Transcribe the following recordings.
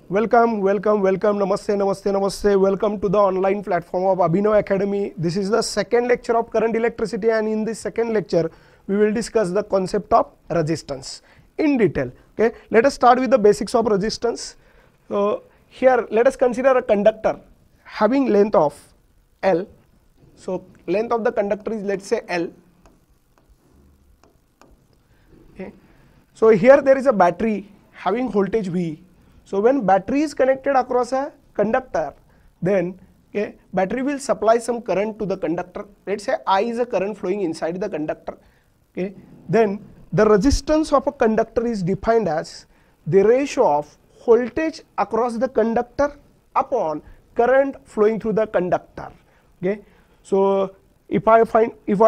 Welcome, welcome, welcome. Namaste, namaste, namaste. Welcome to the online platform of Abhinav Academy. This is the second lecture of current electricity, and in this second lecture, we will discuss the concept of resistance in detail. Okay, let us start with the basics of resistance. So here, let us consider a conductor having length of L. So length of the conductor is, let's say, L. Okay. So here there is a battery having voltage V. So when battery is connected across a conductor, then battery will supply some current to the conductor. Let's say I is a current flowing inside the conductor. Okay. Then the resistance of a conductor is defined as the ratio of voltage across the conductor upon current flowing through the conductor. Okay. So if I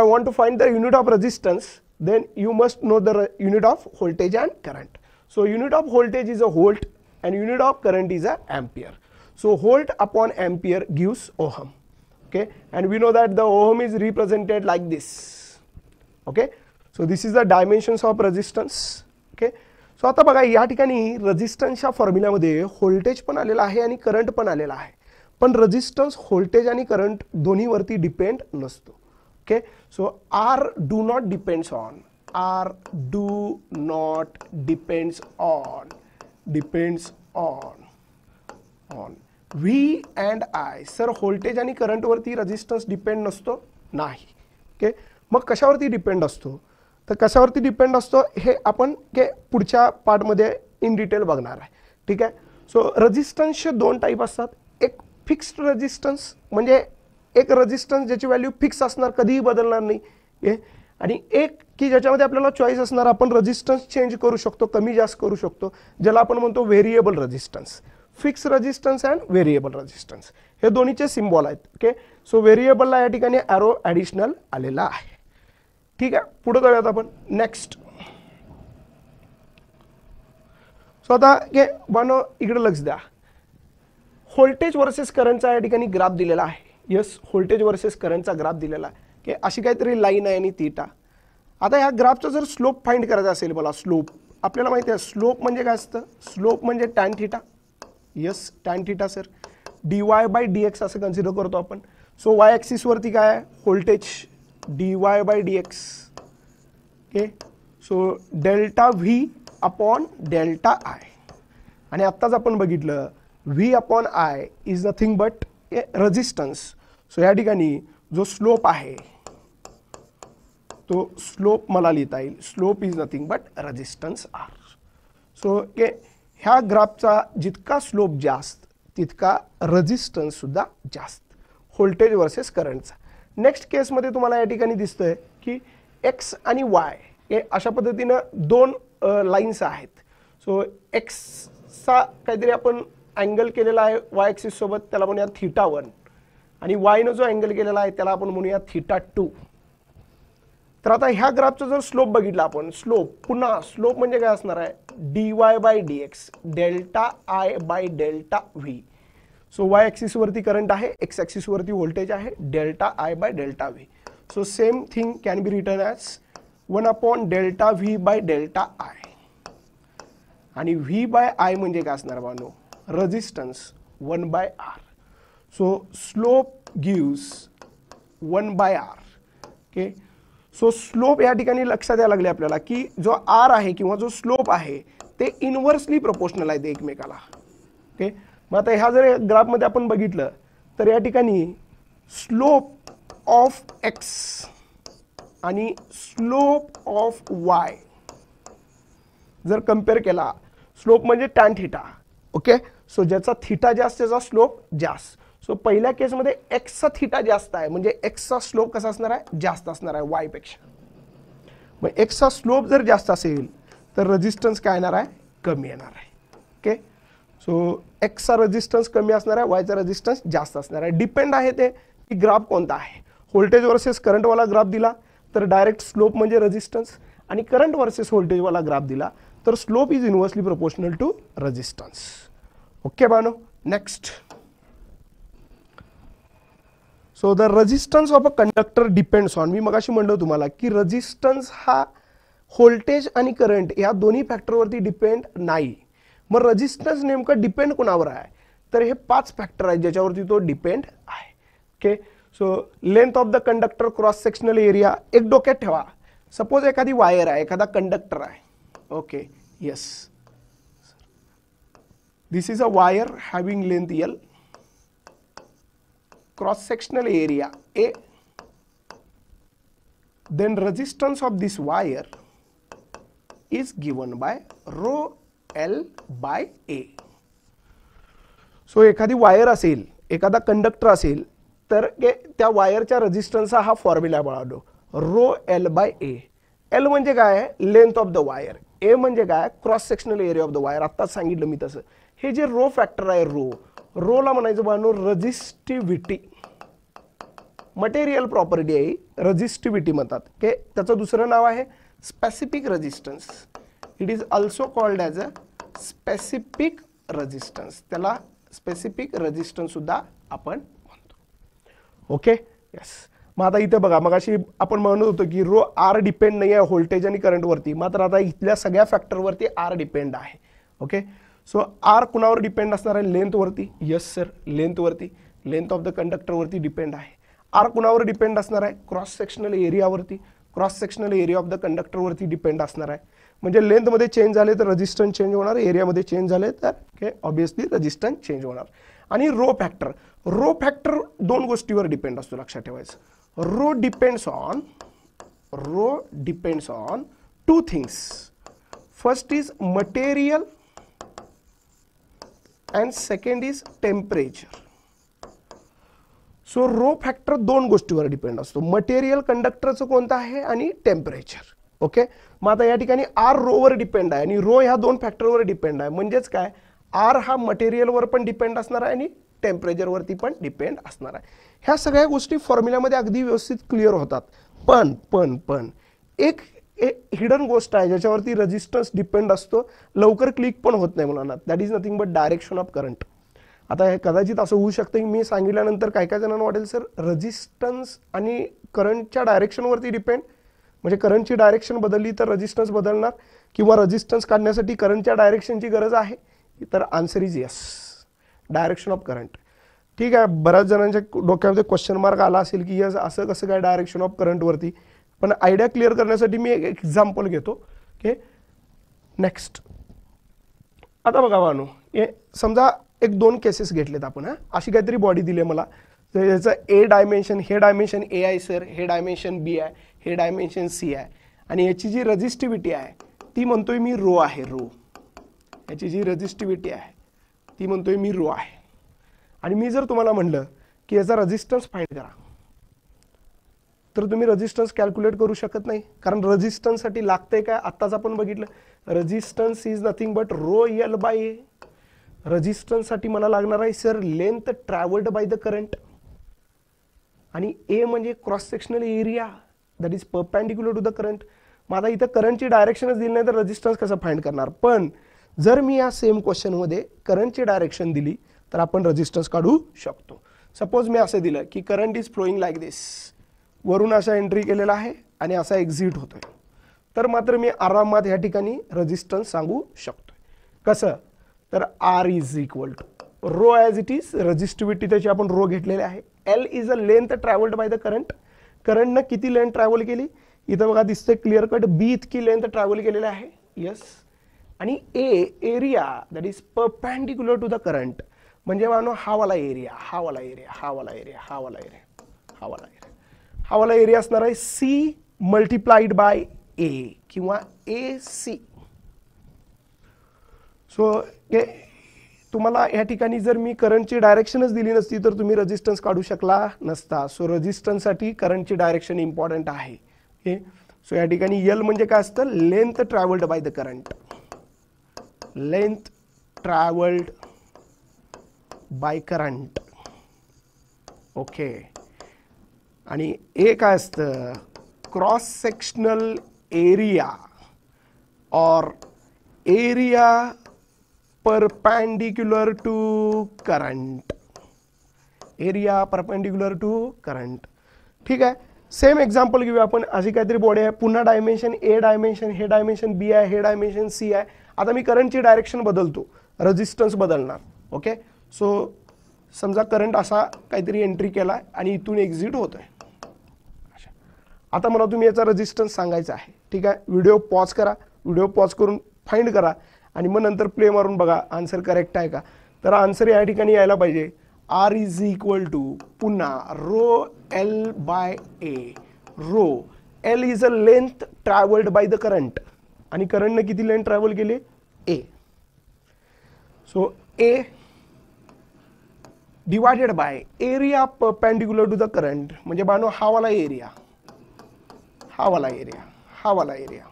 want to find the unit of resistance, then you must know the unit of voltage and current. So unit of voltage is a volt and unit of current is a ampere. So volt upon ampere gives ohm. Okay, and we know that the ohm is represented like this. Okay, so this is the dimensions of resistance. Okay, so आता बघा या ठिकाणी रेजिस्टन्सच्या फॉर्म्युल्यामध्ये voltage पण आलेला आहे आणि current पण आलेला आहे, पण रेजिस्टन्स व्होल्टेज आणि करंट दोन्हीवरती डिपेंड नसतो. Okay, so R do not depends on V and I. Sir voltage आणि करंट वरती रेजिस्टन्स डिपेंड नसतो नाही. ओके, मग कशावरती डिपेंड असतो, तर कशावरती डिपेंड असतो हे आपण पुढच्या पार्ट मध्ये इन डिटेल बघणार आहे. ठीक आहे. सो रेजिस्टन्सचे दोन टाइप असतात. एक फिक्स्ड रेजिस्टन्स म्हणजे एक रेजिस्टन्स ज्याची व्हॅल्यू फिक्स असणार, कधीही बदलणार नाही. आणि एक की ज्याच्यामध्ये आपल्याला चॉईस असणार, आपण रेजिस्टन्स चेंज करू शकतो, कमी जास्त करू शकतो, ज्याला आपण म्हणतो variable resistance. Fix resistance and variable resistance हे दोन्हीचे सिम्बॉल आहेत. ओके, सो व्हेरिएबलला या ठिकाणी ॲरो ॲडिशनल आलेला आहे. ठीक आहे, पुढे जाऊयात आपण नेक्स्ट. सो आता बनो इकडे लक्ष द्या. व्होल्टेज वर्सेस करंटचा या ठिकाणी ग्राफ दिलेला आहे. यस, व्होल्टेज वर्सेस करंटचा ग्राफ दिलेला आहे की अशी काहीतरी लाईन आहे आणि थीटा. आता ह्या ग्राफचा जर स्लोप फाइंड करायचा असेल, मला स्लोप आपल्याला माहिती आहे. स्लोप म्हणजे काय असतं, स्लोप म्हणजे tan theta. Yes, tan theta sir. dy/dx असं कन्सिडर करतो आपण. सो वाय ॲक्सिस वरती काय आहे, voltage dy/dx. Okay, so delta V upon delta I. आणि आत्ताच आपण बघितलं V upon I is nothing but resistance. So या ठिकाणी जो स्लोप आहे तो स्लोप मला लिहिता येईल, slope is nothing but resistance R. So ह्या ग्राफचा जितका स्लोप जास्त तितका रेजिस्टन्स सुद्धा जास्त, व्होल्टेज वर्सेस करंटचा. नेक्स्ट केसमध्ये तुम्हाला या ठिकाणी दिसतंय की एक्स आणि वाय अशा पद्धतीनं दोन लाईन्स आहेत. सो एक्सचा काहीतरी आपण अँगल केलेला आहे वाय ॲक्सिस सोबत, त्याला म्हणूया θ1, आणि वायनं जो अँगल केलेला आहे त्याला आपण म्हणूया θ2. तर आता ह्या ग्राफचा जर स्लोप बघितला आपण, स्लोप पुन्हा स्लोप म्हणजे काय असणार आहे, dy/dx डेल्टा I/डेल्टा V. सो वाय ॲक्सिस वरती करंट आहे, एक्स ॲक्सिस वरती व्होल्टेज आहे, डेल्टा I/डेल्टा V. So same thing can be written as 1/डेल्टा V/डेल्टा I. आणि V/I म्हणजे काय असणार बानो, resistance 1/R. So slope gives 1/R. Okay, so slope या ठिकाणी लक्षात यायला लागले आपल्याला की जो R आहे किंवा जो स्लोप आहे ते इनव्हर्सली प्रोपोर्शनल आहेत एकमेकाला. ओके, मग आता ह्या जर ग्राफमध्ये आपण बघितलं तर या ठिकाणी स्लोप ऑफ एक्स आणि स्लोप ऑफ वाय जर कम्पेअर केला, स्लोप म्हणजे टॅन थीटा. ओके, सो ज्याचा थीटा जास्त त्याचा स्लोप जास्त. सो पहिल्या केसमध्ये एक्सचा थीटा जास्त आहे म्हणजे एक्सचा स्लोप कसा असणार आहे, जास्त असणार आहे वाय पेक्षा. मग एक्सचा स्लोप जर जास्त असेल तर रेजिस्टन्स काय येणार आहे, कमी येणार आहे. ओके, सो एक्सचा रेजिस्टन्स कमी असणार आहे, वायचा रेजिस्टन्स जास्त असणार आहे. डिपेंड आहे ते की ग्राफ कोणता आहे. व्होल्टेज वर्सेस करंटवाला ग्राफ दिला तर डायरेक्ट स्लोप म्हणजे रेजिस्टन्स, आणि करंट वर्सेस व्होल्टेजवाला ग्राफ दिला तर slope is inversely proportional to resistance. Okay बानो, next. So the resistance of a conductor depends on, मी मगाशी म्हणलो तुम्हाला की रेजिस्टन्स हा व्होल्टेज आणि करंट या दोन्ही फॅक्टरवरती डिपेंड नाही. मग रेजिस्टन्स नेमकं डिपेंड कोणावर आहे, तर हे 5 फॅक्टर आहेत ज्याच्यावरती तो डिपेंड आहे. Okay, so length of the conductor, cross sectional area. एक डोक्यात ठेवा, सपोज एखादी वायर आहे, एखादा कंडक्टर आहे. Okay, yes, this is a wire having length L, cross sectional area A, then resistance of this wire is given by rho L by A. So एखादी wire असेल, एखादा कंडक्टर असेल, तर त्या वायरच्या रेजिस्टन्सचा हा फॉर्म्युला बाळगलो, rho L by A. L म्हणजे काय, length of the wire. A म्हणजे काय, cross sectional area of the wire. आत्ताच सांगितलं मी तसं. हे जे रो फॅक्टर आहे, रोला म्हणायचं बाळगलो रेजिस्टिव्हिटी. मटेरियल प्रॉपर्टी आहे, रेजिस्टिव्हिटी म्हणतात. ओके, त्याचं दुसरं नाव आहे specific resistance. It is also called as a specific resistance. त्याला स्पेसिफिक रेजिस्टन्स सुद्धा आपण म्हणतो. Okay, yes. मग आता इथे बघा, मग अशी आपण म्हणत होतो की रो आर डिपेंड नाही आहे व्होल्टेज आणि करंटवरती, मात्र आता इथल्या सगळ्या फॅक्टरवरती आर डिपेंड आहे. ओके, सो आर कुणावर डिपेंड असणार आहे, लेंथवरती. यस सर, लेंथवरती, लेंथ ऑफ द कंडक्टरवरती डिपेंड आहे. आर कुणावर डिपेंड असणार आहे, क्रॉस सेक्शनल एरियावरती, cross sectional area of the कंडक्टरवरती डिपेंड असणार आहे. म्हणजे लेंथमध्ये चेंज झाले तर रेजिस्टन्स चेंज होणार, एरियामध्ये चेंज झाले तर ऑब्विसली रेजिस्टन्स चेंज होणार. आणि रो फॅक्टर दोन गोष्टीवर डिपेंड असतो, लक्षात ठेवायचं. Rho depends on two things. First is material and second is temperature. So rho factor दोन गोष्टीवर डिपेंड असतो, मटेरियल कंडक्टरचं कोणतं आहे आणि टेम्परेचर. ओके, मग आता या ठिकाणी आर रोवर डिपेंड आहे आणि रो ह्या दोन फॅक्टरवर डिपेंड आहे. म्हणजेच काय, आर हा मटेरियलवर पण डिपेंड असणार आहे आणि टेम्परेचरवरती पण डिपेंड असणार आहे. ह्या सगळ्या गोष्टी फॉर्म्युल्यामध्ये अगदी व्यवस्थित क्लिअर होतात. पण एक हिडन गोष्ट आहे ज्याच्यावरती रेजिस्टन्स डिपेंड असतो, लवकर क्लिक पण होत नाही मुलांना. That is nothing but direction of current. आता हे कदाचित असं होऊ शकतं की मी सांगितल्यानंतर काय काय जणांना वाटेल सर रेजिस्टन्स आणि करंटच्या डायरेक्शनवरती डिपेंड, म्हणजे करंटची डायरेक्शन बदलली तर रेजिस्टन्स बदलणार, किंवा रेजिस्टन्स काढण्यासाठी करंटच्या डायरेक्शनची गरज आहे. तर answer is yes, direction of current. ठीक आहे, बऱ्याच जणांच्या डोक्यामध्ये क्वेश्चन मार्क आला असेल की यस असं कसं काय डायरेक्शन ऑफ करंटवरती. पण आयडिया क्लिअर करण्यासाठी मी एक एक्झाम्पल घेतो. Okay, next. आता बघा बानो, हे समजा एक दोन केसेस घेतलेत आपण. अशी काहीतरी बॉडी दिली आहे मला, तर याचं ए डायमेन्शन, हे डायमेन्शन ए आहे सर, हे डायमेन्शन बी आहे, हे डायमेन्शन सी आहे, आणि याची जी रेजिस्टिव्हिटी आहे ती म्हणतोय मी रो आहे. याची जी रेजिस्टिव्हिटी आहे ती म्हणतोय मी रो आहे. आणि मी जर तुम्हाला म्हणलं की याचा रेजिस्टन्स फाइंड करा, तर तुम्ही रेजिस्टन्स कॅल्क्युलेट करू शकत नाही, कारण रेजिस्टन्ससाठी लागतंय काय, आत्ताच आपण बघितलं, resistance is nothing but rho L by A. रेजिस्टन्ससाठी मला लागणार आहे sir length travelled by the current, आणि ए म्हणजे cross sectional area that is perpendicular to the current. मग आता इथं करंटची डायरेक्शनच दिली नाही तर रेजिस्टन्स कसं फाइंड करणार. पण जर मी या सेम क्वेश्चनमध्ये करंटची डायरेक्शन दिली तर आपण रेजिस्टन्स काढू शकतो. सपोज मी असं दिलं की करंट इज फ्लोईंग लाईक दिस, वरून असा एंट्री केलेला आहे आणि असा एक्झिट होतोय, तर मात्र मी आरामात या ठिकाणी रेजिस्टन्स सांगू शकतो. कसं, तर R is equal to rho as it is, resistivity त्याची आपण रो घेतलेली आहे. L is a length travelled by the current, करंटनं किती लेंथ ट्रॅव्हल केली, इथं बघा दिसतंय क्लिअर कट, बी इतकी लेंथ ट्रॅव्हल केलेली आहे. यस, आणि A area that is perpendicular to the current, म्हणजे मानो हा वाला एरिया, हा वाला एरिया, हा वाला एरिया, हा वाला एरिया, हा वाला एरिया, हा वाला एरिया असणार आहे सी मल्टिप्लाइड बाय ए किंवा ए सी. सो तुम्हाला या ठिकाणी जर मी करंटची डायरेक्शनच दिली नसती तर तुम्ही रेजिस्टन्स काढू शकला नसता. सो रेजिस्टन्ससाठी करंटची डायरेक्शन इम्पॉर्टंट आहे. ओके, सो या ठिकाणी एल म्हणजे काय असतं, length travelled by the current, length travelled by current. Okay, आणि ए काय असतं, क्रॉस सेक्शनल एरिया और area perpendicular to current, area perpendicular to current. ठीक आहे, सेम एक्झाम्पल घेऊया आपण. अशी काहीतरी बॉडी आहे, पुन्हा डायमेन्शन ए डायमेन्शन, हे डायमेन्शन बी आहे, हे डायमेन्शन सी आहे. आता मी करंटची डायरेक्शन बदलतो, रेजिस्टन्स बदलणार. ओके, सो समजा करंट असा काहीतरी एंट्री केला आणि इथून एक्झिट होतोय. आता मला तुम्ही याचा रेजिस्टन्स सांगायचा आहे. ठीक आहे, व्हिडिओ पॉज करा, व्हिडिओ पॉज करून फाइंड करा आणि मग नंतर प्ले मारून बघा आन्सर करेक्ट आहे का. तर आन्सर या ठिकाणी यायला पाहिजे R इज इक्वल टू पुन्हा rho L by A. Rho L is a length travelled by the current आणि करंटने किती लेंथ ट्रॅव्हल केली A. So A divided by area perpendicular to the current, म्हणजे बानो हा वाला एरिया, हा वाला एरिया, हा वाला एरिया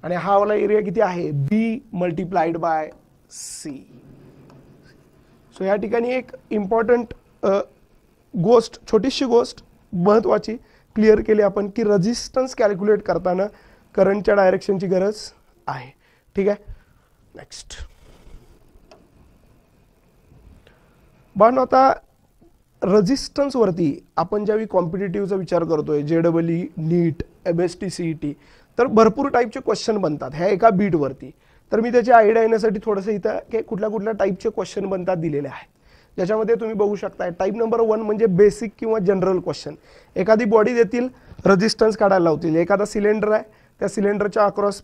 आणि हा वाला एरिया किती आहे बी मल्टिप्लाइड बाय सी. सो या ठिकाणी एक इम्पॉर्टंट गोष्ट, छोटीशी गोष्ट महत्त्वाची क्लिअर केली आपण की रेजिस्टन्स कॅल्क्युलेट करताना करंटच्या डायरेक्शनची गरज आहे. ठीक आहे, नेक्स्ट पण आता रेजिस्टन्सवरती आपण ज्यावेळी कॉम्पिटिटिव्हचा विचार करतोय, JEE, नीट, MST CET, तर भरपूर टाईपचे क्वेश्चन बनतात ह्या एका बीटवरती. तर मी त्याची आयडिया येण्यासाठी थोडंसं इथं की कुठल्या कुठल्या टाईपचे क्वेश्चन बनतात दिलेले आहेत, ज्याच्यामध्ये तुम्ही बघू शकता. टाईप नंबर 1 म्हणजे बेसिक किंवा जनरल क्वेश्चन. एखादी बॉडी देतील, रेजिस्टन्स काढायला लावतील. एखादा सिलेंडर आहे, त्या सिलेंडरच्या अक्रॉस,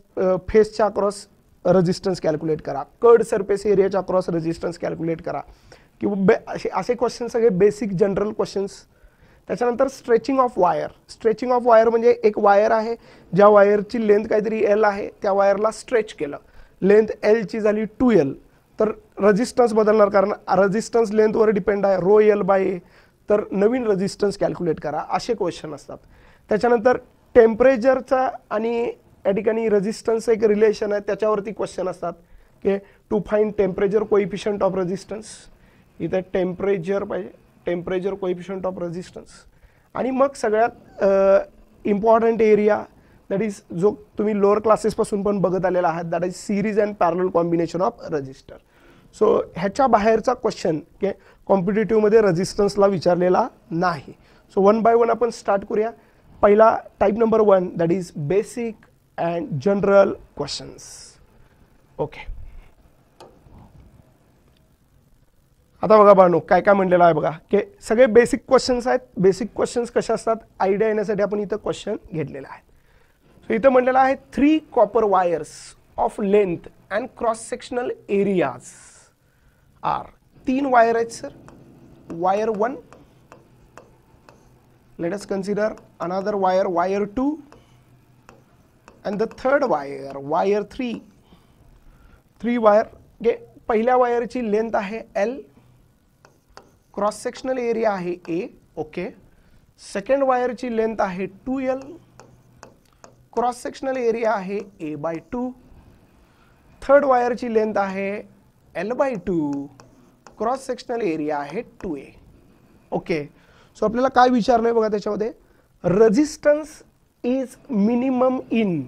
फेसच्या अक्रॉस रेजिस्टन्स कॅल्क्युलेट करा. कर्ड सरफेस एरियाच्या अक्रॉस रेजिस्टन्स कॅल्क्युलेट करा, किंवा असे क्वेश्चन सगळे बेसिक जनरल क्वेश्चन्स. त्याच्यानंतर stretching of wire. Stretching of wire म्हणजे एक वायर आहे, ज्या वायरची लेंथ काहीतरी L आहे, त्या वायरला स्ट्रेच केलं, लेंथ L ची झाली 2L, तर रेजिस्टन्स बदलणार, कारण रेजिस्टन्स लेंथवर डिपेंड आहे, रो L बाय ए. तर नवीन रेजिस्टन्स कॅल्क्युलेट करा, असे क्वेश्चन असतात. त्याच्यानंतर टेम्परेचरचा आणि या ठिकाणी रेजिस्टन्स एक रिलेशन आहे, त्याच्यावरती क्वेश्चन असतात की to find temperature coefficient of resistance. इथे टेम्परेचर पाहिजे, टेम्परेचर कोइफिशियंट ऑफ रेजिस्टन्स. आणि मग सगळ्यात इम्पॉर्टंट एरिया दॅट इज जो तुम्ही लोअर क्लासेसपासून पण बघत आलेला आहात, that is series and parallel combination of register. So ह्याच्या बाहेरचा क्वेश्चन की कॉम्पिटिटिव्हमध्ये रेजिस्टन्सला विचारलेला नाही. सो 1 बाय 1 आपण स्टार्ट करूया. पहिला type number 1 that is basic and general questions. Okay, आता बघा बाळांनो काय काय म्हणलेलं आहे बघा की सगळे बेसिक क्वेश्चन्स आहेत. बेसिक क्वेश्चन्स कशा असतात आयडिया येण्यासाठी आपण इथं क्वेश्चन घेतलेला आहे. सो इथं म्हणलेलं आहे 3 copper wires of length and cross sectional areas are. 3 wire आहेत sir. Wire 1, let us consider another wire, wire 2, and the third wire, wire 3. 3 wire. पहिल्या वायरची लेंथ आहे L, क्रॉस सेक्शनल एरिया आहे A. ओके, सेकंड वायरची length आहे 2L, cross sectional area आहे A/2. Third वायरची length आहे L/2, क्रॉस सेक्शनल एरिया आहे 2A. ओके, सो आपल्याला काय विचारलंय बघा त्याच्यामध्ये, resistance is minimum in.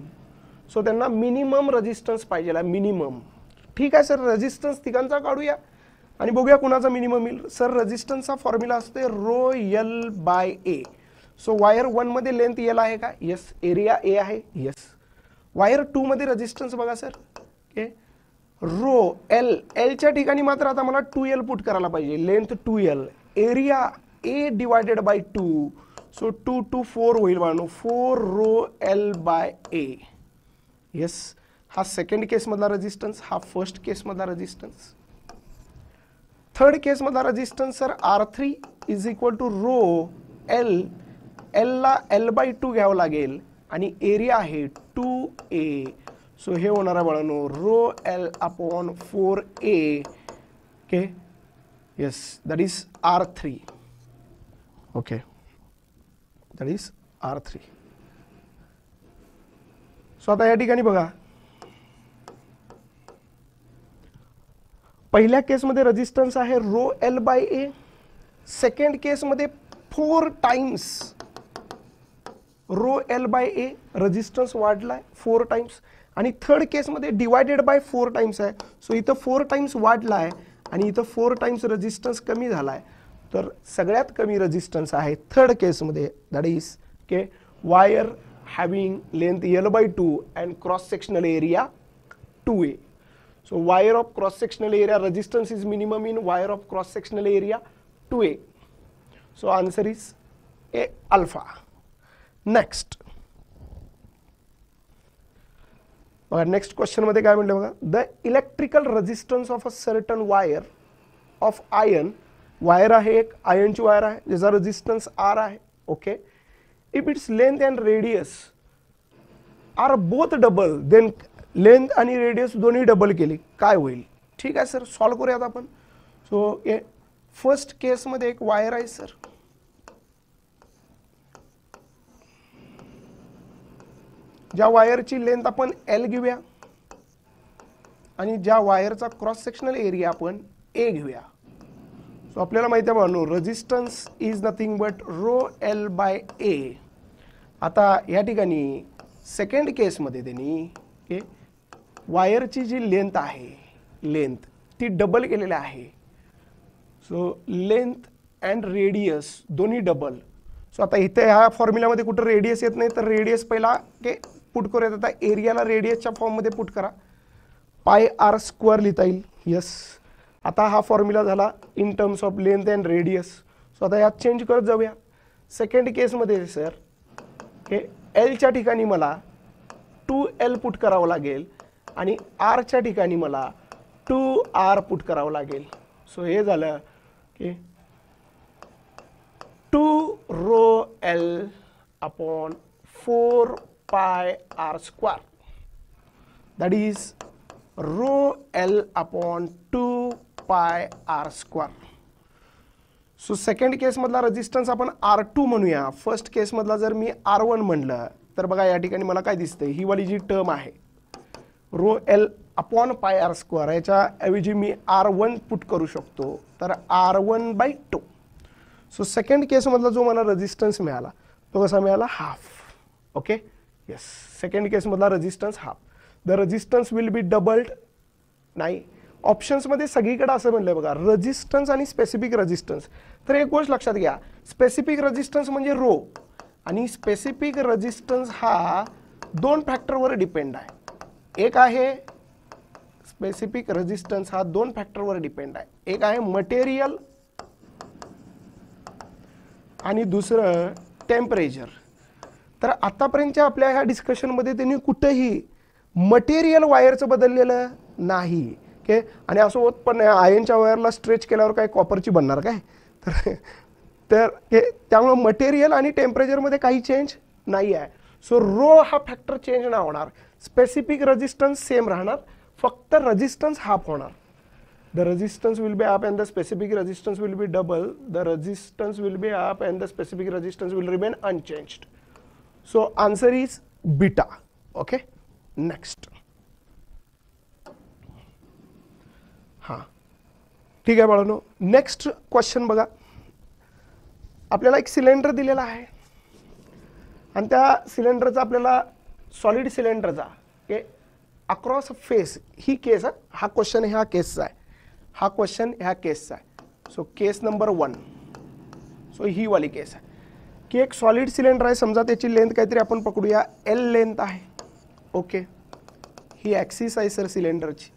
So त्यांना मिनिमम रेजिस्टन्स पाहिजे, मिनिमम. ठीक आहे सर, रेजिस्टन्स तिघांचा काढूया आणि बघूया कुणाचा मिनिमम येईल. सर रेजिस्टन्सचा फॉर्म्युला असते row L by A. So wire 1 मध्ये लेंथ L आहे का, यस. एरिया A आहे, यस. वायर 2 मध्ये रेजिस्टन्स बघा सर, ओके, रो L, Lच्या ठिकाणी मात्र आता मला 2L पुट करायला पाहिजे, length 2L, area A divided by 2. So 2 to 4 होईल बाळांनो, 4 row L by A. Yes, हा सेकंड केस मधला रेजिस्टन्स, हा फर्स्ट केस मधला रेजिस्टन्स. थर्ड केस मधला resistance sir R3 is equal to rho L, L ला L/2 घ्यावं लागेल आणि एरिया आहे 2A. सो हे होणार आहे बाळांनो rho L/4A. Okay, yes, that is R3. Okay, that is R3. So आता या ठिकाणी बघा, पहिल्या केसमध्ये रेजिस्टन्स आहे rho L by A. Second केसमध्ये 4 times rho L by A, resistance वाढलाय 4 टाइम्स. आणि थर्ड केसमध्ये डिवायडेड बाय 4 टाइम्स आहे. सो इथं 4 टाइम्स वाढलाय आणि इथं 4 टाइम्स रेजिस्टन्स कमी झालाय. तर सगळ्यात कमी रेजिस्टन्स आहे थर्ड केसमध्ये, that is K wire having length L/2 and cross sectional area 2A. So wire of cross sectional area resistance is minimum in wire of cross sectional area 2A. So answer is A alpha. Next. Next question मध्ये काय म्हटलं बघा, the electrical resistance of a certain wire of iron, wire आहे एक आयनची wire आहे ज्याचा resistance R आहे. Okay, if its length and radius are both double, then length आणि रेडियस दोन्ही डबल केली काय होईल? ठीक आहे सर, सॉल्व करूयात आपण. सो फर्स्ट केसमध्ये एक वायर आहे सर, ज्या वायरची लेंथ आपण L घेऊया आणि ज्या वायरचा क्रॉस सेक्शनल एरिया आपण A घेऊया. सो आपल्याला माहिती आहे बाळांनो, resistance is nothing but rho L by A. आता या ठिकाणी सेकंड केसमध्ये त्यांनी वायरची जी लेंथ आहे, लेंथ ती डबल केलेली आहे. सो लेंथ अँड रेडियस दोन्ही डबल. सो आता इथे ह्या फॉर्म्युलामध्ये कुठं रेडियस येत नाही, तर रेडियस पहिला पुट करूयात. आता एरियाला रेडियसच्या फॉर्ममध्ये पुट करा, पाय R स्क्वेअर लिहिता येईल. यस, आता हा फॉर्म्युला झाला in terms of length and radius. So आता यात चेंज करत जाऊया. सेकंड केसमध्ये सर Lच्या ठिकाणी मला 2L पुट करावं लागेल आणि Rच्या ठिकाणी मला 2R पुट करावं लागेल. सो हे झालं की 2 row L upon 4 pi R square, that is rho L upon 2 pi R square. So second केसमधला रेजिस्टन्स आपण R2 म्हणूया. फर्स्ट केसमधला जर मी R1 म्हणलं तर बघा या ठिकाणी मला काय दिसतंय, ही वाली जी टर्म आहे rho L upon pi R square, याच्या ऐवजी मी R1 पुट करू शकतो, तर R1/2. सो सेकंड केसमधला जो मला रेजिस्टन्स मिळाला तो कसा मिळाला, हाफ. ओके, येस, सेकंड केसमधला resistance half. The resistance will be doubled. नाही, ऑप्शन्समध्ये सगळीकडे असं म्हणलंय बघा, रेजिस्टन्स आणि स्पेसिफिक रेजिस्टन्स. तर एक गोष्ट लक्षात घ्या, स्पेसिफिक रेजिस्टन्स म्हणजे रो, आणि स्पेसिफिक रेजिस्टन्स हा दोन फॅक्टरवर डिपेंड आहे. एक आहे स्पेसिफिक रेजिस्टन्स हा दोन फॅक्टरवर डिपेंड आहे, एक आहे मटेरियल आणि दुसरं टेम्परेचर. तर आतापर्यंतच्या आपल्या ह्या डिस्कशनमध्ये त्यांनी कुठेही मटेरियल वायरचं बदललेलं नाही. ओके, आणि असं होत पण आयनच्या वायरला स्ट्रेच केल्यावर काय कॉपरची बनणार काय? तर त्यामुळे मटेरियल आणि टेम्परेचरमध्ये काही चेंज नाही आहे. सो रो हा फॅक्टर चेंज नाही होणार, स्पेसिफिक रेजिस्टन्स सेम राहणार, फक्त रेजिस्टन्स हाफ होणार. The resistance will be up and the specific resistance will B double. The resistance will be up and the specific resistance will remain unchanged. So answer is beta. Okay, next. हां, ठीक आहे बाळांनो, next question बघा. आपल्याला एक cylinder दिलेला आहे आणि त्या सिलेंडरचा आपल्याला सॉलिड सिलेंडरचा अक्रॉस फेस, ही केस आहे, हा क्वेश्चन ह्या केसचा आहे, हा क्वेश्चन ह्या केसचा आहे. So case number 1. सो ही वाली केस आहे की एक सॉलिड सिलेंडर आहे, समजा त्याची लेंथ काहीतरी आपण पकडूया L लेंथ आहे. ओके, ही ॲक्सिस आहे सर सिलेंडरची,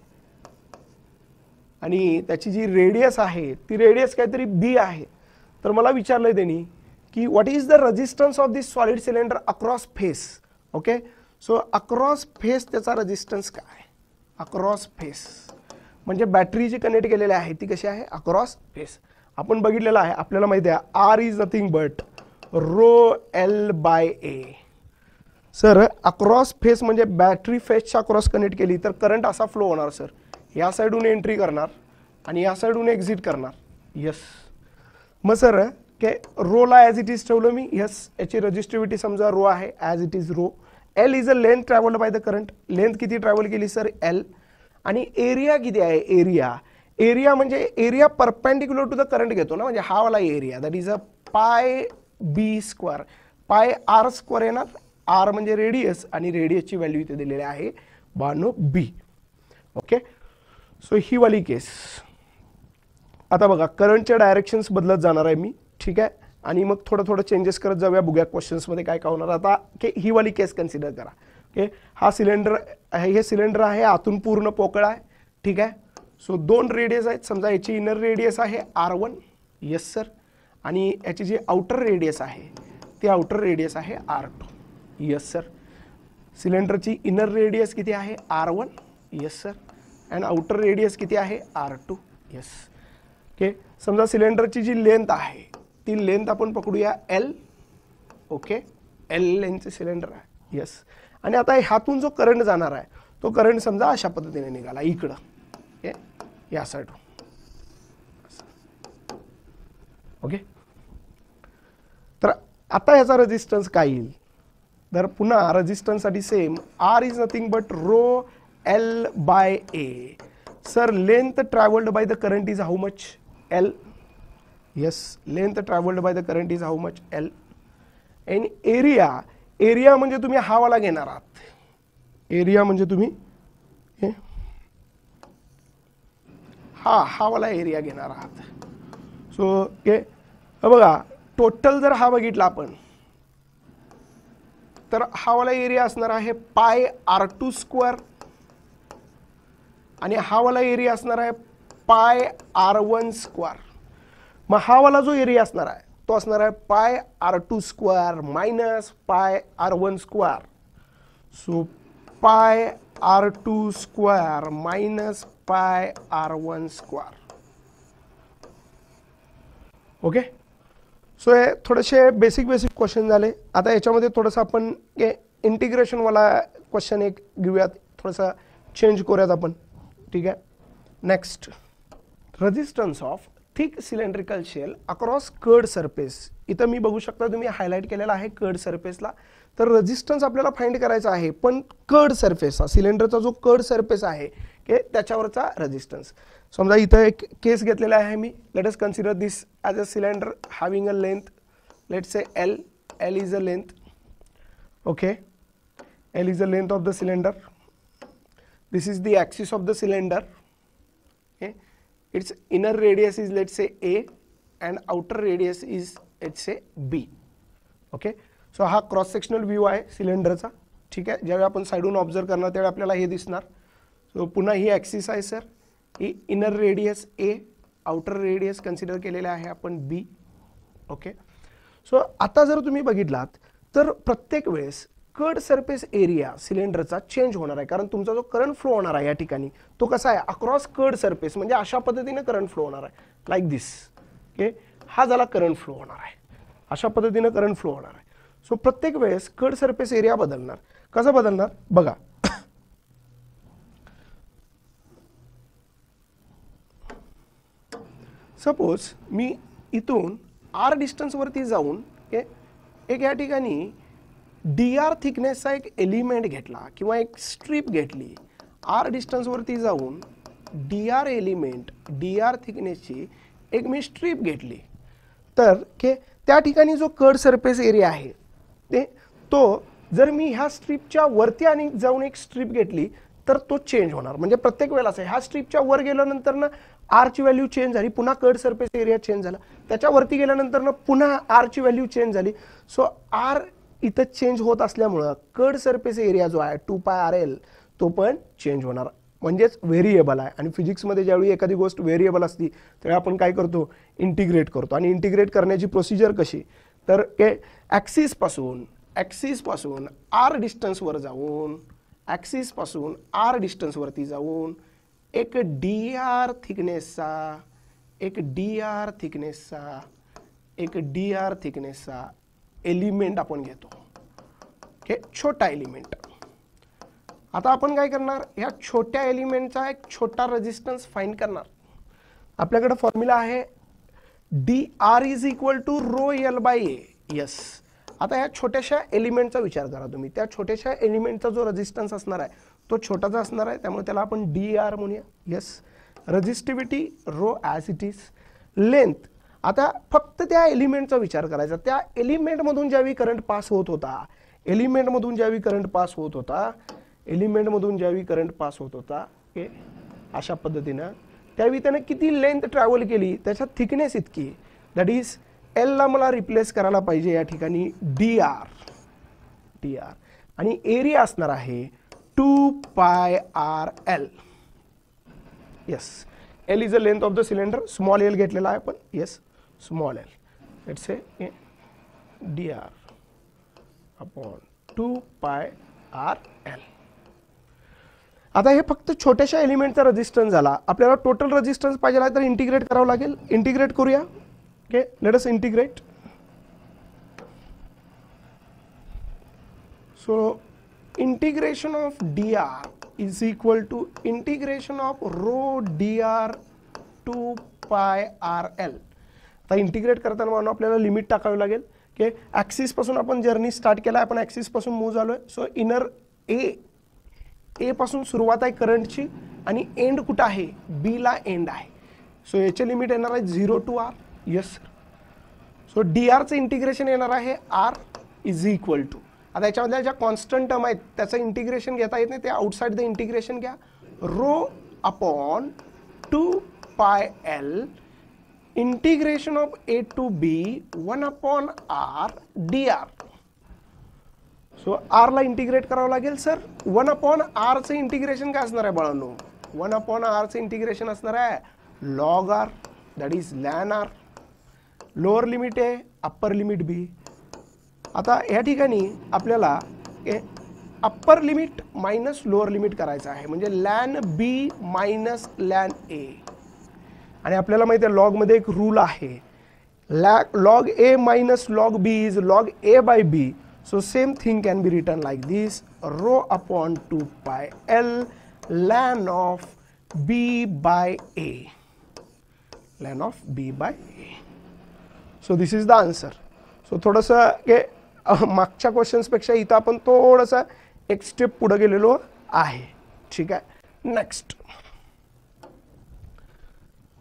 आणि त्याची जी रेडियस आहे ती रेडियस काहीतरी B आहे. तर मला विचारलंय त्यांनी की what is the resistance of this solid cylinder across face. Okay, so across face त्याचा रेजिस्टन्स काय? अक्रॉस फेस म्हणजे बॅटरी जी कनेक्ट केलेली आहे ती कशी आहे, अक्रॉस फेस. आपण बघितलेलं आहे, आपल्याला माहिती आहे R is nothing but rho L by A. Sir across face म्हणजे बॅटरी फेसच्या अक्रॉस कनेक्ट केली तर करंट असा फ्लो होणार सर, या साईडून एंट्री करणार आणि या साईडून एक्झिट करणार. यस, मग सर रोला ॲज इट इज ठेवलं मी. यस, याची रजिस्टिव्हिटी समजा रो आहे, as it is rho. L is a length travelled by the current. Length किती ट्रॅव्हल केली सर, L. आणि एरिया किती आहे, एरिया म्हणजे area perpendicular to the current घेतो ना, म्हणजे हा वाला एरिया, दॅट इज अ पाय B स्क्वेअर. पाय R स्क्वेअर येणार, R म्हणजे रेडियस आणि रेडियसची व्हॅल्यू इथे दिलेली आहे 92B. ओके, सो ही वाली केस. आता बघा करंटच्या डायरेक्शन्स बदलत जाणार आहे मी, ठीक आहे, आणि मग थोडं थोडं चेंजेस करत जाऊया, बघूया क्वेश्चन्समध्ये काय काय होणार. आता ही वाली केस कन्सिडर करा. ओके, हा सिलेंडर आहे, हे सिलेंडर आहे, आतून पूर्ण पोकळ आहे, ठीक आहे. सो 2 रेडियस आहेत, समजा याची इनर रेडियस आहे R1, यस सर, आणि याची जी आउटर रेडियस आहे ती आउटर रेडियस आहे R2, यस सर. सिलेंडरची इनर रेडियस किती आहे R1, yes sir, and outer radius किती आहे R2, यस. ओके, समजा सिलेंडरची जी लेंथ आहे ती लेंथ आपण पकडूया L, ओके, L लेंथचे सिलेंडर आहे, यस. आणि आता ह्यातून जो करंट जाणार आहे तो करंट समजा अशा पद्धतीने निघाला इकडं, ओके, या साईडून, ओके. तर आता याचा रेजिस्टन्स काय येईल, तर पुन्हा रेजिस्टन्ससाठी same, R is nothing but rho L by A. Sir length travelled by the current is how much, L, yes, length traveled by the current is how much, L. and area म्हणजे तुम्ही हा वाला घेणार आहात, area म्हणजे तुम्ही हा वाला एरिया घेणार आहात. सो हे बघा टोटल जर हा बघितला आपण तर हा वाला एरिया असणार आहे पाय R2 स्क्वेअर आणि हा वाला एरिया असणार आहे पाय R1 स्क्वेअर. मग हा वाला जो एरिया असणार आहे तो असणार आहे पाय R2 square minus pi R1 square. So पाय R2 square minus pi R1 square. Okay, so हे थोडेसे बेसिक क्वेश्चन झाले. आता याच्यामध्ये थोडंसं आपण इंटिग्रेशन वाला क्वेश्चन एक घेऊयात, थोडासा चेंज करूयात आपण, ठीक आहे. Next, resistance of thick cylindrical shell across curved surface. इथं मी बघू शकता तुम्ही हायलाइट केलेला आहे कर्ड सरफेसला. तर रेजिस्टन्स आपल्याला फाइंड करायचा आहे, पण कर्ड सरफेस, सिलेंडरचा जो कर्ड सरफेस आहे की त्याच्यावरचा रेजिस्टन्स. समजा इथं एक केस घेतलेला आहे मी, let us consider this as a cylinder having a length, let's say L. L is a length, okay, L is the length of the cylinder. This is the axis of the cylinder, okay. Its inner radius is let's say A and outer radius is let's say B, okay. So हा cross sectional view आहे सिलेंडरचा, ठीक आहे. ज्यावेळी आपण साइडून observe करणार त्यावेळी आपल्याला हे दिसणार. सो पुन्हा ही ॲक्सिस आहे sir, he inner radius A, outer radius consider केलेला आहे आपण B, ओके. सो आता जर तुम्ही बघितलात तर प्रत्येक वेळेस कर्ड सरफेस एरिया सिलेंडरचा चेंज होणार आहे, कारण तुमचा जो करंट फ्लो होणार आहे या ठिकाणी तो कसा आहे अक्रॉस कर्ड सरफेस, म्हणजे अशा पद्धतीने करंट फ्लो होणार आहे, लाईक दिस, ओके. हा झाला करंट फ्लो होणार आहे, अशा पद्धतीने करंट फ्लो होणार आहे. सो प्रत्येक वेळेस कर्ड सरफेस एरिया बदलणार. कसं बदलणार बघा, सपोज मी इथून R डिस्टन्स वरती जाऊन एक या ठिकाणी DR थिकनेसचा एक एलिमेंट घेतला किंवा एक स्ट्रीप घेतली, R डिस्टन्स वरती जाऊन DR एलिमेंट, DR थिकनेसची एक मी स्ट्रीप घेतली, तर त्या ठिकाणी जो कर्ड सरफेस एरिया आहे तो जर मी ह्या स्ट्रीपच्या वरती आणि जाऊन एक स्ट्रीप घेतली तर तो चेंज होणार. म्हणजे प्रत्येक वेळेला असं ह्या स्ट्रीपच्या वर गेल्यानंतर ना R ची व्हॅल्यू चेंज झाली, पुन्हा कर्ड सरफेस एरिया चेंज झाला, त्याच्यावरती गेल्यानंतर ना पुन्हा R ची व्हॅल्यू चेंज झाली. सो R इथं चेंज होत असल्यामुळं कर्ड सरफेस एरिया जो आहे 2πRL तो पण चेंज होणार, म्हणजेच व्हेरिएबल आहे. आणि फिजिक्समध्ये ज्यावेळी एखादी गोष्ट व्हेरिएबल असती त्यावेळी आपण काय करतो, इंटिग्रेट करतो. आणि इंटिग्रेट करण्याची प्रोसिजर कशी, तर ॲक्सिस पासून R डिस्टन्सवर जाऊन, ॲक्सिस पासून R डिस्टन्सवरती जाऊन एक DR थिकनेसचा एलिमेंट आपण घेतो, हे छोटा एलिमेंट. आता आपण काय करणार, ह्या छोट्या एलिमेंटचा एक छोटा रेजिस्टन्स फाइंड करणार. आपल्याकडे फॉर्म्युला आहे DR is equal to rho L by A, yes. आता ह्या छोट्याशा एलिमेंटचा विचार करा तुम्ही, त्या छोट्याशा एलिमेंटचा जो रेजिस्टन्स असणार आहे तो छोटासा असणार आहे, त्यामुळे त्याला आपण DR म्हणूया, yes. Resistivity rho as it is. Length, आता फक्त त्या एलिमेंटचा विचार करायचा, त्या एलिमेंटमधून ज्यावेळी करंट पास होत होता, अशा पद्धतीनं त्यावेळी त्याने किती लेंथ ट्रॅव्हल केली त्याच्या थिकनेस इतकी, दॅट इज एलला मला रिप्लेस करायला पाहिजे या ठिकाणी डी आर आणि एरिया असणार आहे 2 pi R L. Yes, L is the length of the cylinder, small L घेतलेला आहे पण, yes small L, let's say D R upon 2 pi R L. आता हे फक्त छोट्याशा एलिमेंटचा रेजिस्टन्स झाला. आपल्याला टोटल रेजिस्टन्स पाहिजे आहे तर इंटिग्रेट करावं लागेल. इंटिग्रेट करूया. Okay, let us integrate. So integration of D R is equal to integration of rho D R 2 pi R L. आता इंटिग्रेट करताना म्हणून आपल्याला लिमिट टाकावी लागेल. ओके, ॲक्सिस पासून आपण जर्नी स्टार्ट केला, आपण ॲक्सिस पासून मूव्ह झालोय. सो इनर ए पासून सुरुवात आहे करंटची आणि एंड कुठं आहे, बी ला एंड आहे. सो याचे लिमिट येणार आहे 0 to R. Yes sir. So d आरचं इंटिग्रेशन येणार आहे आर इज इक्वल टू, आता याच्यामधल्या ज्या कॉन्स्टंट टर्म आहेत त्याचं इंटिग्रेशन घेता येत नाही, ते आउटसाइड द इंटिग्रेशन घ्या. Rho upon 2 pi L integration of A to B 1 upon R D R. So R ला इंटिग्रेट करावं लागेल सर. 1 अपॉन आरचं इंटिग्रेशन काय असणार आहे बाळांनो, 1 अपॉन आरचं इंटिग्रेशन असणार आहे log R, that is ln R. Lower limit आहे, अप्पर लिमिट बी. आता या ठिकाणी आपल्याला upper limit minus lower limit करायचं आहे, म्हणजे ln B minus ln A. आणि आपल्याला माहिती आहे लॉगमध्ये एक रूल आहे, log A minus log B is log A by B. So same thing can be written like this, rho upon 2 pi L ln of B by A. Ln of B by A. So this is the answer. So थोडंसं मागच्या questions पेक्षा इथं आपण थोडंसं एक step पुढे गेलेलो आहे. ठीक आहे. Next,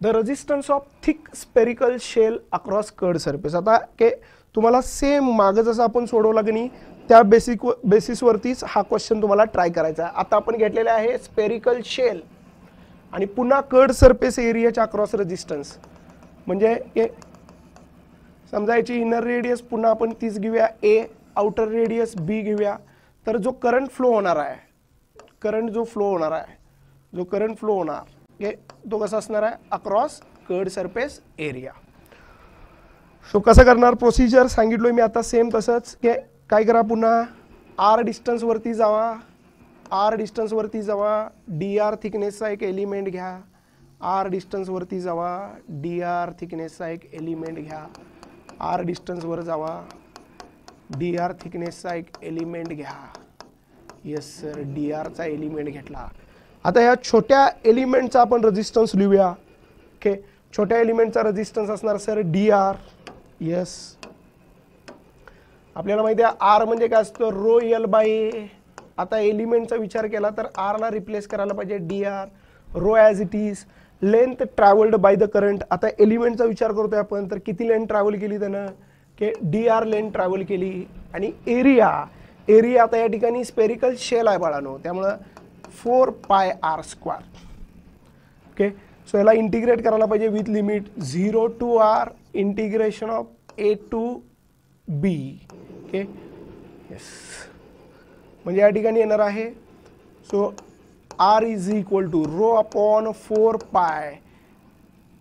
the resistance of thick spherical shell across curved surface. आता तुम्हाला सेम मागं जसं आपण सोडवलं की नाही त्या बेसिसवरतीच हा क्वेश्चन तुम्हाला ट्राय करायचा आहे. आता आपण घेतलेले आहे स्पेरिकल शेल आणि पुन्हा कर्ड सरफेस एरियाच्या अक्रॉस रेजिस्टन्स, म्हणजे समजा याची इनर रेडियस पुन्हा आपण तीच घेऊया ए, आउटर रेडियस बी घेऊया. तर जो करंट फ्लो होणार आहे, जो करंट फ्लो होणार तो कसा असणार आहे across curved surface area. So कसं करणार प्रोसिजर सांगितलोय मी आता सेम तसंच. काय करा, पुन्हा आर डिस्टन्सवरती जावा, डी आर थिकनेसचा एक एलिमेंट घ्या. आर डिस्टन्सवरती जावा, डी आर थिकनेसचा एक एलिमेंट घ्या. आर डिस्टन्सवर जावा, डी आर थिकनेसचा एक एलिमेंट घ्या. येस सर, डी आरचा एलिमेंट घेतला. आता या छोट्या एलिमेंटचा आपण रेजिस्टन्स लिहूया. ओके, छोट्या एलिमेंटचा रेजिस्टन्स असणार सर डी आर. येस, आपल्याला माहिती आहे आर म्हणजे काय असतं, रो एल बाय ए. आता एलिमेंटचा विचार केला तर आर ला रिप्लेस करायला पाहिजे D R. Rho as it is, length travelled by the current. आता एलिमेंटचा विचार करतोय आपण तर किती लेंथ ट्रॅव्हल केली त्यानं, की डी आर लेंथ ट्रॅव्हल केली. आणि एरिया आता या ठिकाणी स्पेरिकल शेल आहे बाळानो, त्यामुळं 4 pi R square. Okay, so याला इंटिग्रेट करायला पाहिजे with limit 0 to R integration of A to B. Okay, yes, म्हणजे या ठिकाणी येणार आहे. So R is equal to rho upon 4 pi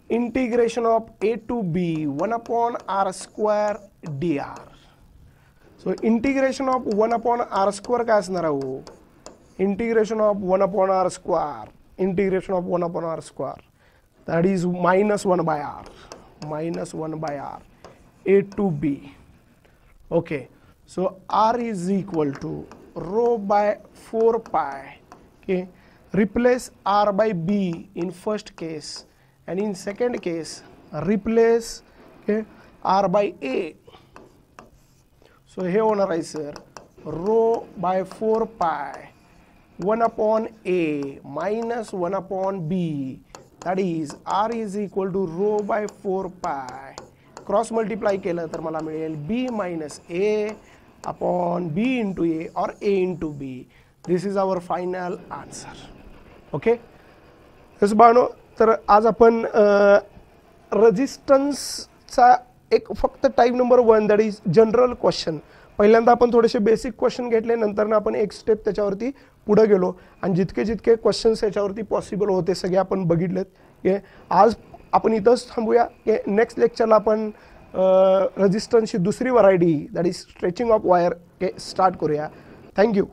integration of A to B 1 upon R square D R. So integration of 1 upon R square काय असणार आहे, integration of 1 upon R square, integration of 1 upon R square, that is -1 by r a to b. Okay, so r is equal to rho by 4 pi. Okay, replace r by b in first case and in second case replace r by a. So here होणार आहे sir rho by 4 pi 1 upon a minus 1 upon b. That is r is equal to rho by 4 pi. Cross multiply केलं तर मला मिळेल b minus a upon b into a or a into b. This is our final answer. Okay, yes बाळांनो, तर आज आपण रेजिस्टन्सचा एक फक्त type number 1 that is general question. पहिल्यांदा आपण थोडेसे बेसिक क्वेश्चन घेतले, नंतर आपण एक स्टेप त्याच्यावरती पुढे गेलो आणि जितके जितके क्वेश्चन्स याच्यावरती पॉसिबल होते सगळे आपण बघितलेत. आज आपण इथंच थांबूया. नेक्स्ट लेक्चरला आपण रेजिस्टन्सची दुसरी variety that is stretching of wire start करूया. थँक्यू.